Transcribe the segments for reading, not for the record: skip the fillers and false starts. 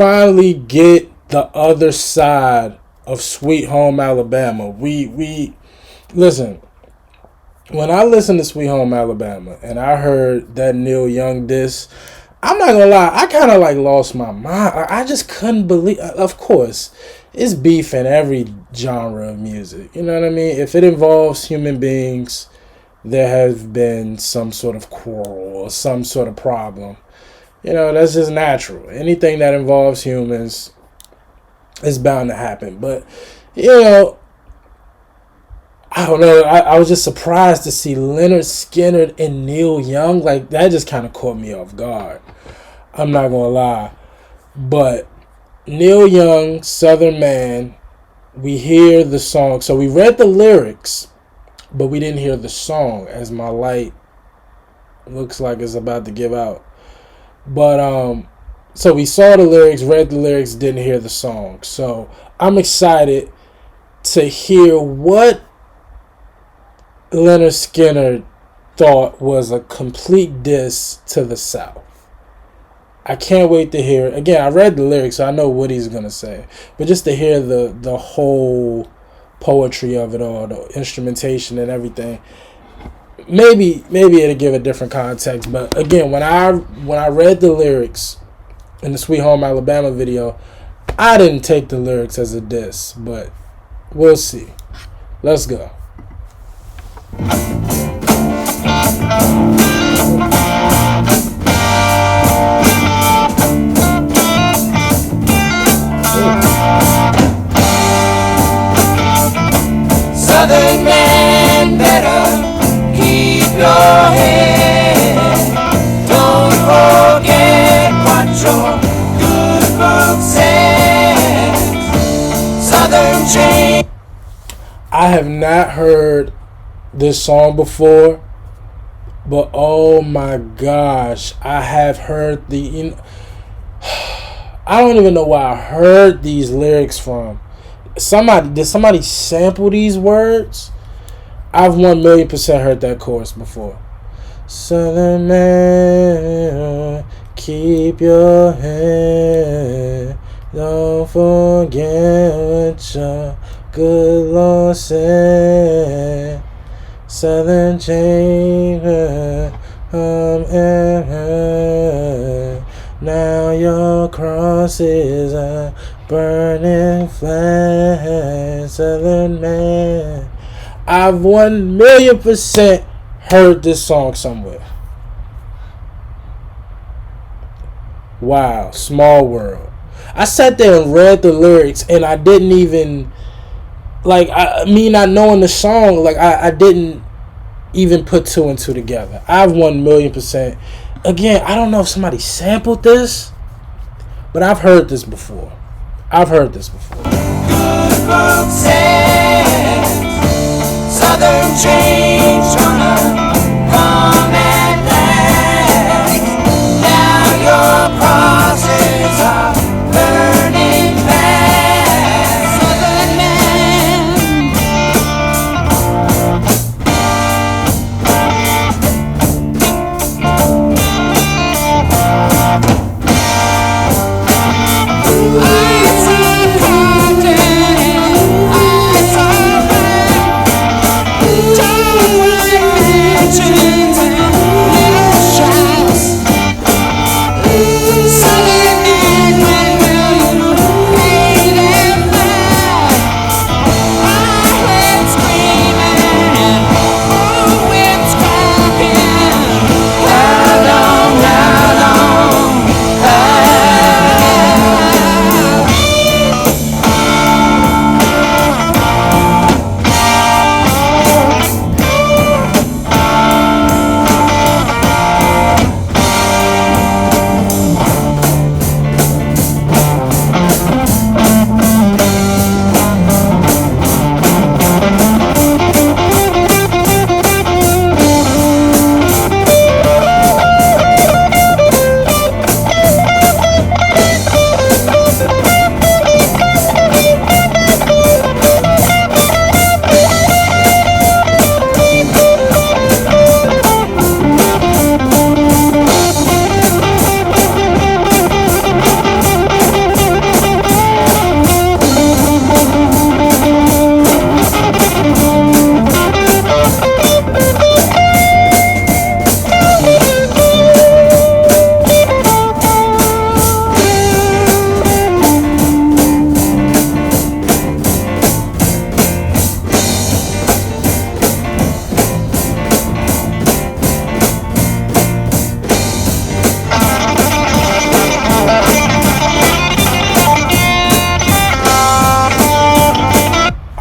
finally get the other side of Sweet Home Alabama. We listen. When I listened to Sweet Home Alabama and I heard that Neil Young diss, I'm not gonna lie, I kind of like lost my mind. I just couldn't believe. Of course, it's beef in every genre of music. You know what I mean? If it involves human beings, there has been some sort of quarrel or some sort of problem. You know, that's just natural. Anything that involves humans is bound to happen. But, you know, I don't know. I was just surprised to see Leonard Skinner and Neil Young. Like, that just kind of caught me off guard. I'm not going to lie. But Neil Young, Southern Man, we hear the song. So we read the lyrics, but we didn't hear the song, as my light looks like it's about to give out. But so we saw the lyrics, read the lyrics, didn't hear the song. So I'm excited to hear what Leonard Skinner thought was a complete diss to the South. I can't wait to hear it. Again, I read the lyrics, so I know what he's gonna say. But just to hear the whole poetry of it all, the instrumentation and everything. Maybe it'll give a different context. But again, when I read the lyrics in the Sweet Home Alabama video, I didn't take the lyrics as a diss, but we'll see. Let's go. Southern man, better keep your head. Don't forget what your good book says. Southern chain. I have not heard this song before, but oh my gosh, I have heard the. I don't even know where I heard these lyrics from. Did somebody sample these words? I've 1,000,000% heard that chorus before. Southern man, keep your head. Don't forget what your good Lord said. Southern chamber, now your cross is a burning flame. Southern man. I've 1,000,000% heard this song somewhere. Wow, Small World. I sat there and read the lyrics, and I didn't even, me not knowing the song, I didn't even put two and two together. I've 1,000,000%. Again, I don't know if somebody sampled this, but I've heard this before. Good book says Southern change gonna come at last. Now your crosses are burning fast. Southern man.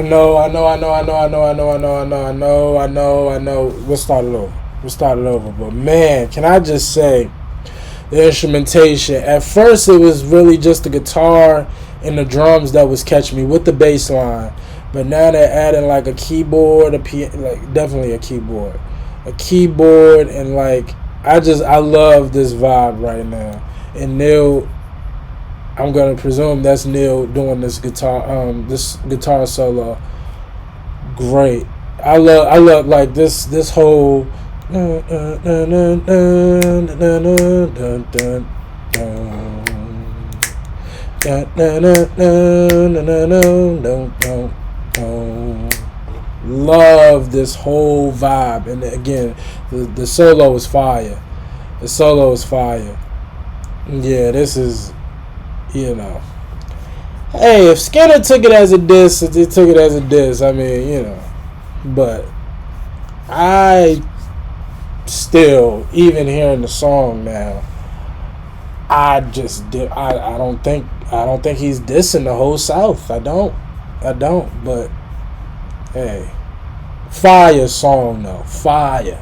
know. We'll start it over. But man, can I just say, the instrumentation. At first, it was really just the guitar and the drums that was catching me with the bass line. But now they're adding like a keyboard, like definitely a keyboard, and like I love this vibe right now. And Neil, I'm gonna presume that's Neil doing this guitar solo. Great. I love like this whole. Love this whole vibe, and again, the solo is fire. Yeah, this is, Hey, if Skinner took it as a diss, they took it as a diss. I mean, but I still, even hearing the song now, I don't think he's dissing the whole South. I don't. But hey, fire song though, fire.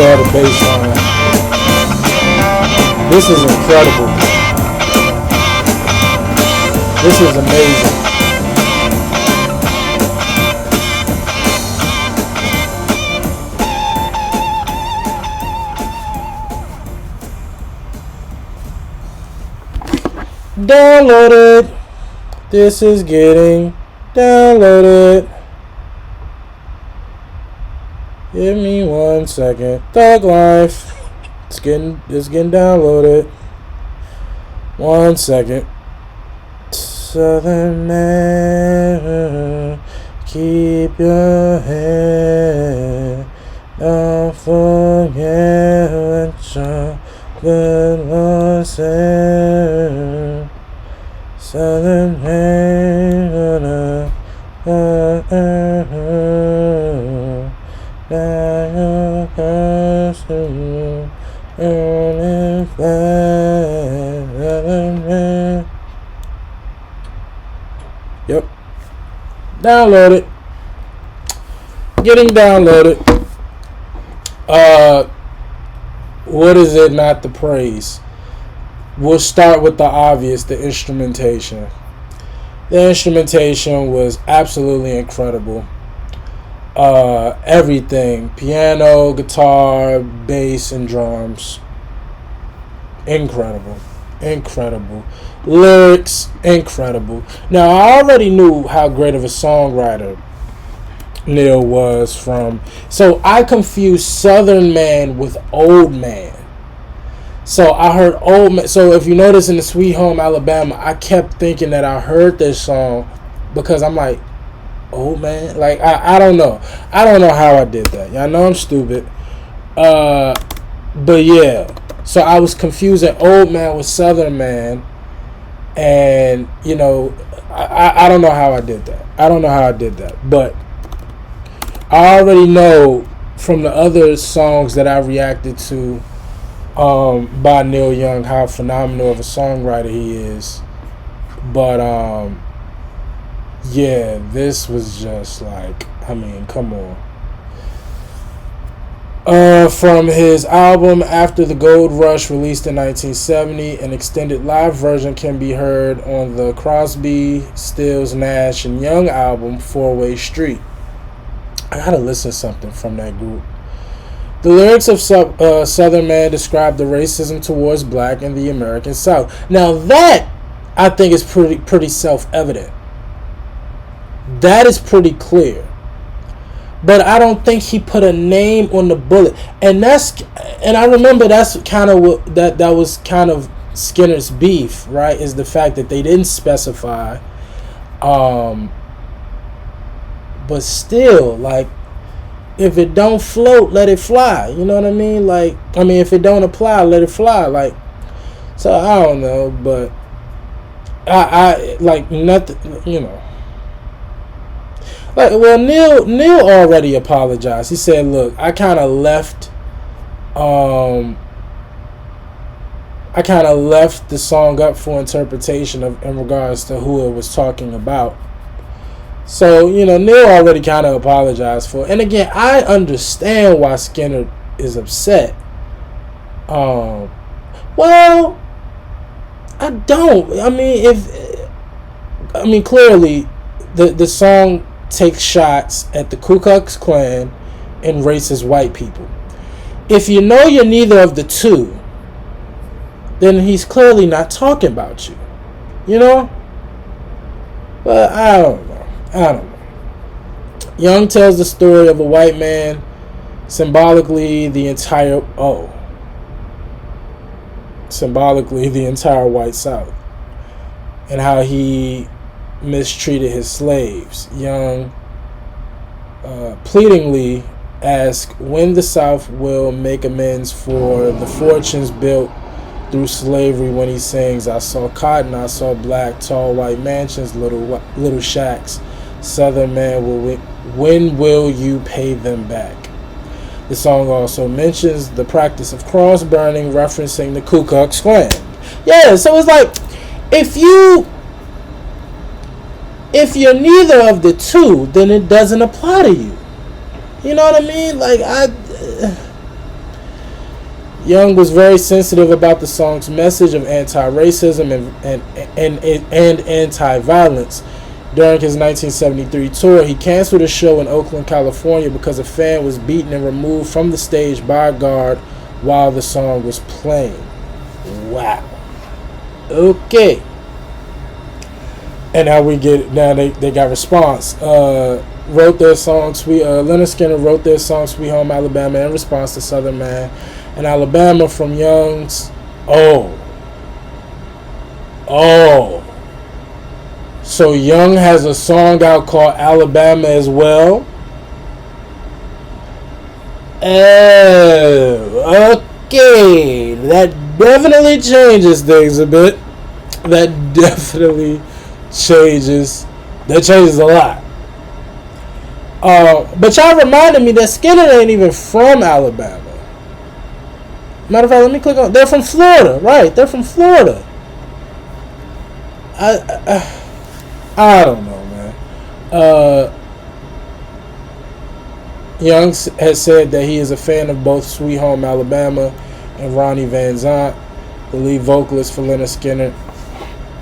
love the bass line. This is incredible. This is amazing. Download it. This is getting downloaded. Give me 1 second. Thug Life. It's getting downloaded. 1 second. Southern man, keep your head. Don't forget what your good Lord said. Southern man, Yep. Download it. Getting downloaded. What is it not to praise? We'll start with the obvious, the instrumentation. The instrumentation was absolutely incredible. Everything. Piano, guitar, bass, and drums. Incredible. Incredible. Lyrics, incredible. Now, I already knew how great of a songwriter Neil was from. So, I confused Southern Man with Old Man. So, I heard Old Man. So, if you notice in the Sweet Home Alabama, I kept thinking that I heard this song because I'm like, Old Man? Like, I don't know. I don't know how I did that. Y'all know I'm stupid. But yeah. So I was confusing Old Man with Southern Man, and you know, I don't know how I did that. I don't know how I did that, but I already know from the other songs that I reacted to by Neil Young how phenomenal of a songwriter he is. But yeah, this was just like, I mean, come on. From his album After the Gold Rush, released in 1970, an extended live version can be heard on the Crosby, Stills, Nash, and Young album Four-Way Street. I gotta listen to something from that group. The lyrics of Southern Man describe the racism towards black in the American South. Now that, I think, is pretty self-evident. That is pretty clear. But I don't think he put a name on the bullet, and I remember that's kind of what that was kind of Skinner's beef, right? Is the fact that they didn't specify, but still, like, if it don't float, let it fly. You know what I mean? Like, I mean, if it don't apply, let it fly. Like, so I don't know, but I like nothing, you know. Like, well, Neil already apologized. He said, "Look, I kind of left the song up for interpretation in regards to who it was talking about." So, you know, Neil already kind of apologized for it. And again, I understand why Skinner is upset. Well, I don't. I mean, clearly, the song takes shots at the Ku Klux Klan and racist white people. If you know you're neither of the two, then he's clearly not talking about you. You know? But I don't know. Young tells the story of a white man, symbolically the entire white South, and how he mistreated his slaves. Young pleadingly asks when the South will make amends for the fortunes built through slavery, when he sings, "I saw cotton, I saw black, tall white mansions, little shacks. Southern man, when will you pay them back?" The song also mentions the practice of cross burning, referencing the Ku Klux Klan. Yeah, so it's like, if you're neither of the two, then it doesn't apply to you. You know what I mean? Like, Young was very sensitive about the song's message of anti-racism and anti-violence. During his 1973 tour, he canceled a show in Oakland, California because a fan was beaten and removed from the stage by a guard while the song was playing. Wow. Okay. And now they got response. Wrote their song Leonard Skinner wrote their song Sweet Home Alabama in response to Southern Man and Alabama from Young's So Young has a song out called Alabama as well. Oh, okay. That definitely changes things a bit. That changes a lot. But y'all reminded me that Skinner ain't even from Alabama. Matter of fact, let me click on. They're from Florida, right? They're from Florida. I don't know. Uh, Young has said that he is a fan of both Sweet Home Alabama and Ronnie Van Zant, the lead vocalist for Lynyrd Skynyrd.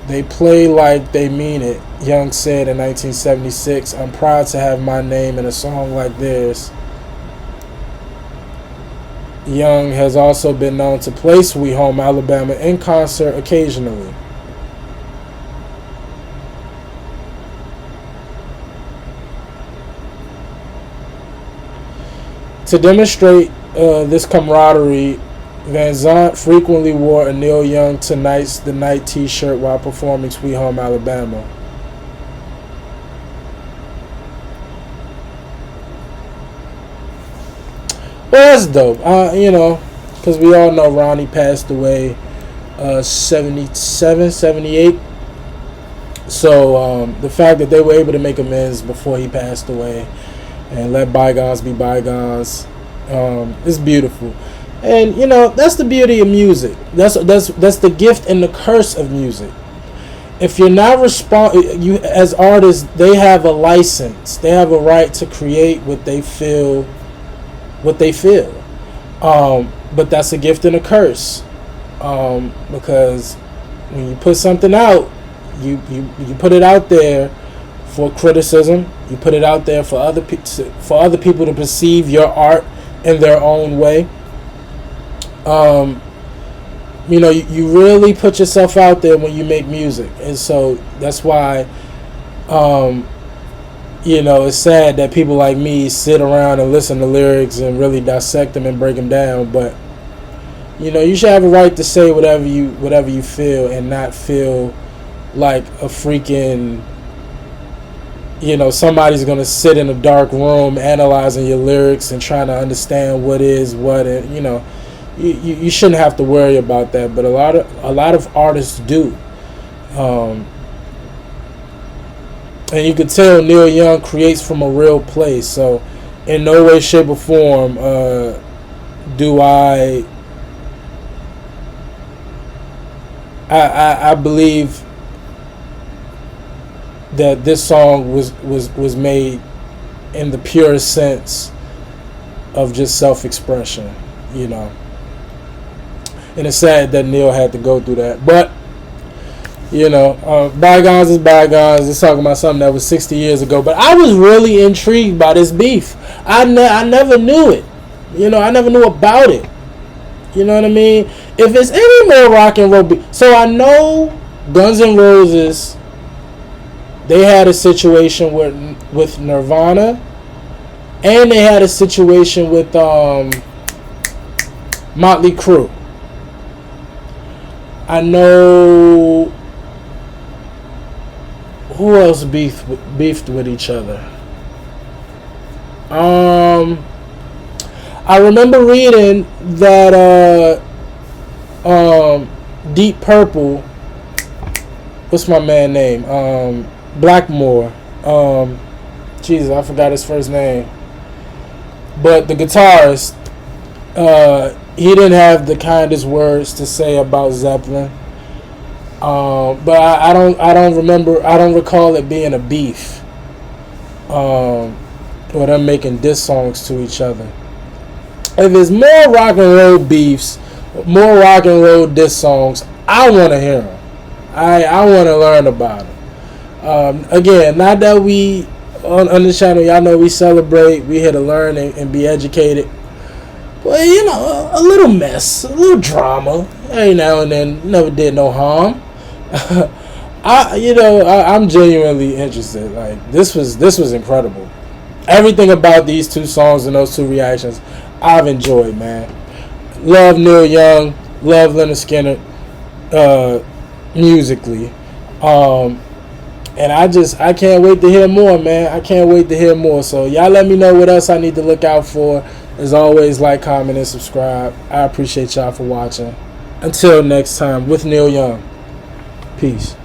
They play like they mean it, Young said in 1976. I'm proud to have my name in a song like theirs. Young has also been known to play Sweet Home Alabama in concert occasionally. To demonstrate this camaraderie, Van Zant frequently wore a Neil Young Tonight's the Night t-shirt while performing Sweet Home Alabama. Well, that's dope. Because we all know Ronnie passed away 77, 78. So the fact that they were able to make amends before he passed away and let bygones be bygones, it's beautiful. And that's the beauty of music. That's the gift and the curse of music. If you're not you as artists, they have a license. They have a right to create what they feel. But that's a gift and a curse. Because when you put something out, you put it out there for criticism. You put it out there for other people to perceive your art in their own way. You really put yourself out there when you make music, and so that's why it's sad that people like me sit around and listen to lyrics and really dissect them and break them down. But you should have a right to say whatever you feel and not feel like a freaking somebody's gonna sit in a dark room analyzing your lyrics and trying to understand what is what. And you shouldn't have to worry about that, but a lot of artists do. And you could tell Neil Young creates from a real place. So in no way, shape, or form do I believe that this song was made in the purest sense of just self-expression, And it's sad that Neil had to go through that. But bygones is bygones. It's talking about something that was 60 years ago. But I was really intrigued by this beef. I never knew it. I never knew about it. You know what I mean? If it's any more rock and roll beef. So I know Guns N' Roses, they had a situation with Nirvana. And they had a situation with Motley Crue. I know who else beefed with each other. I remember reading that Deep Purple. What's my man name? Blackmore. Jesus, I forgot his first name. But the guitarist, he didn't have the kindest words to say about Zeppelin. But I don't recall it being a beef. Or them making diss songs to each other. If there's more rock and roll beefs, more rock and roll diss songs, I want to hear them. I want to learn about them. Again, not that we on this channel, y'all know we celebrate, we here to learn and be educated. But a little mess, a little drama, every now and then never did no harm. I'm genuinely interested. Like this was incredible. Everything about these two songs and those two reactions, I've enjoyed, man. Love Neil Young, love Lynyrd Skynyrd, musically. And I can't wait to hear more, man. I can't wait to hear more. So y'all let me know what else I need to look out for. As always, like, comment, and subscribe. I appreciate y'all for watching. Until next time, with Neil Young. Peace.